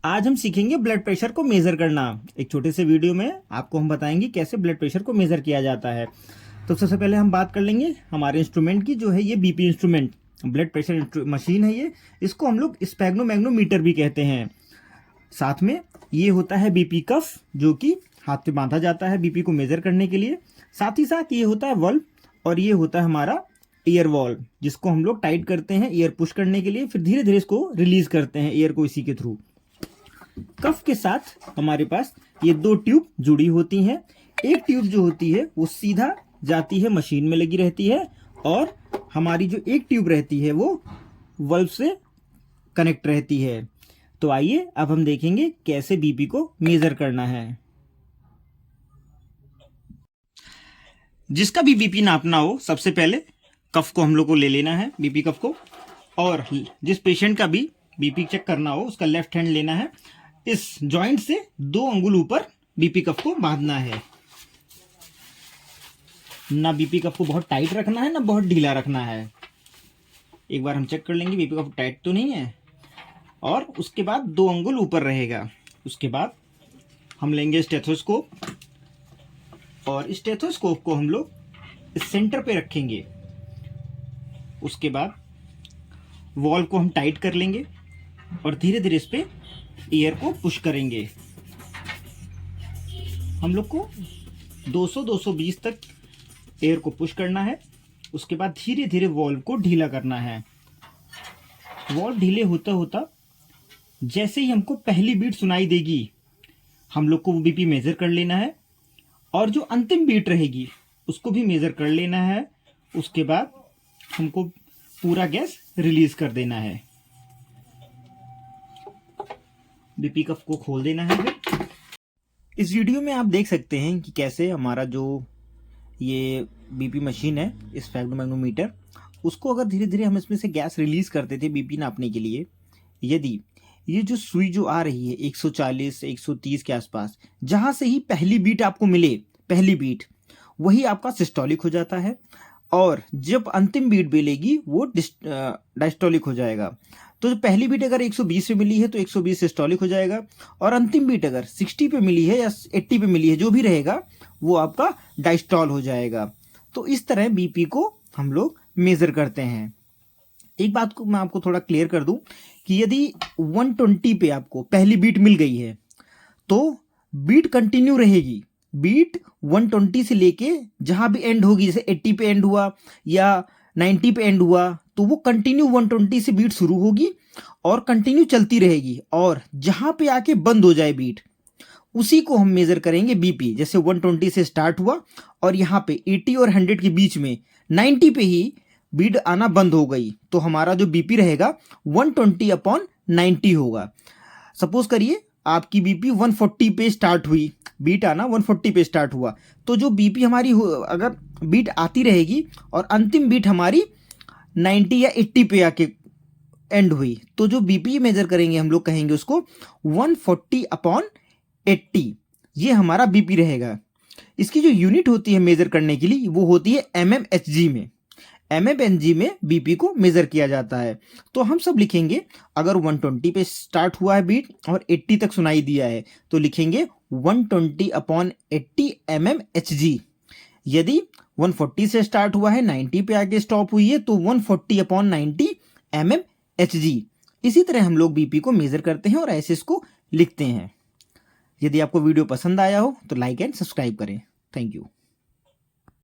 आज हम सीखेंगे ब्लड प्रेशर को मेज़र करना। एक छोटे से वीडियो में आपको हम बताएंगे कैसे ब्लड प्रेशर को मेज़र किया जाता है। तो सबसे पहले हम बात कर लेंगे हमारे इंस्ट्रूमेंट की, जो है ये BP instrument, blood pressure machine है ये। इसको हम लोग स्पेग्नोमैग्नोमीटर भी कहते हैं। साथ में ये होता है बीपी कफ, जो कि हाथ पे बांधा जाता है बीपी को मेज़र करने के लिए। साथ ही साथ ये होता है वल्व, और ये होता है हमारा ईयर वॉल्व, जिसको हम लोग टाइट करते हैं ईयर पुश करने के लिए, फिर धीरे धीरे इसको रिलीज करते हैं ईयर को इसी के थ्रू। कफ के साथ हमारे पास ये दो ट्यूब जुड़ी होती हैं। एक ट्यूब जो होती है वो सीधा जाती है मशीन में लगी रहती है, और हमारी जो एक ट्यूब रहती है वो वल्व से कनेक्ट रहती है। तो आइए अब हम देखेंगे कैसे बीपी को मेजर करना है। जिसका भी बीपी नापना हो, सबसे पहले कफ को हम लोग को ले लेना है, बीपी कफ को। और जिस पेशेंट का भी बीपी चेक करना हो उसका लेफ्ट हैंड लेना है। इस जॉइंट से 2 अंगुल ऊपर बीपी कफ को बांधना है। ना बीपी कफ को बहुत टाइट रखना है, ना बहुत ढीला रखना है। एक बार हम चेक कर लेंगे बीपी कफ टाइट तो नहीं है, और उसके बाद 2 अंगुल ऊपर रहेगा। उसके बाद हम लेंगे स्टेथोस्कोप, और स्टेथोस्कोप को हम लोग इस सेंटर पे रखेंगे। उसके बाद वॉल्व को हम टाइट कर लेंगे और धीरे धीरे इस पे ईयर को पुश करेंगे। हम लोग को 200-220 तक एयर को पुश करना है। उसके बाद धीरे धीरे वॉल्व को ढीला करना है। वॉल्व ढीले होता होता जैसे ही हमको पहली बीट सुनाई देगी, हम लोग को वो बीपी मेजर कर लेना है, और जो अंतिम बीट रहेगी उसको भी मेजर कर लेना है। उसके बाद हमको पूरा गैस रिलीज कर देना है। बीपी कफ को खोल देना है। फिर इस वीडियो में आप देख सकते हैं कि कैसे हमारा जो ये बीपी मशीन है, स्पेग्नोमैग्नोमीटर, उसको अगर धीरे धीरे हम इसमें से गैस रिलीज करते थे बीपी नापने के लिए, यदि ये जो सुई जो आ रही है 140 से 130 के आसपास, जहां से ही पहली बीट आपको मिले, पहली बीट, वही आपका सिस्टोलिक हो जाता है। और जब अंतिम बीट मिलेगी वो डायस्टोलिक हो जाएगा। तो जो पहली बीट अगर 120 पे मिली है तो 120 सिस्टोलिक हो जाएगा, और अंतिम बीट अगर 60 पे मिली है या 80 पे मिली है, जो भी रहेगा वो आपका डायस्टोल हो जाएगा। तो इस तरह बीपी को हम लोग मेजर करते हैं। एक बात को मैं आपको थोड़ा क्लियर कर दूं कि यदि 120 पे आपको पहली बीट मिल गई है तो बीट कंटिन्यू रहेगी। बीट 120 से लेके जहां भी एंड होगी, जैसे 80 पे एंड हुआ या 90 पे एंड हुआ, तो वो कंटिन्यू 120 से बीट शुरू होगी और कंटिन्यू चलती रहेगी। और जहां पे आके बंद हो जाए बीट, उसी को हम मेजर करेंगे बीपी। जैसे 120 से स्टार्ट हुआ और यहाँ पे 80 और 100 के बीच में 90 पे ही बीट आना बंद हो गई, तो हमारा जो बीपी रहेगा 120/90 होगा। सपोज करिए आपकी बीपी 140 पे स्टार्ट हुई, बीट आना 140 पे स्टार्ट हुआ, तो जो बीपी हमारी अगर बीट आती रहेगी और अंतिम बीट हमारी 90 या 80 पे आके एंड हुई, तो जो बीपी मेजर करेंगे हम लोग कहेंगे उसको 140/80। ये हमारा बीपी रहेगा। इसकी जो यूनिट होती है मेजर करने के लिए, वो होती है mmHg में। mmHg में बीपी को मेजर किया जाता है। तो हम सब लिखेंगे, अगर 120 पे स्टार्ट हुआ है बीट और 80 तक सुनाई दिया है, तो लिखेंगे 120/80 mmHg। यदि 140 से स्टार्ट हुआ है, 90 पे आके स्टॉप हुई है, तो 140/90 mmHg। इसी तरह हम लोग बीपी को मेजर करते हैं और ऐसे इसको लिखते हैं। यदि आपको वीडियो पसंद आया हो तो लाइक एंड सब्सक्राइब करें। Thank you.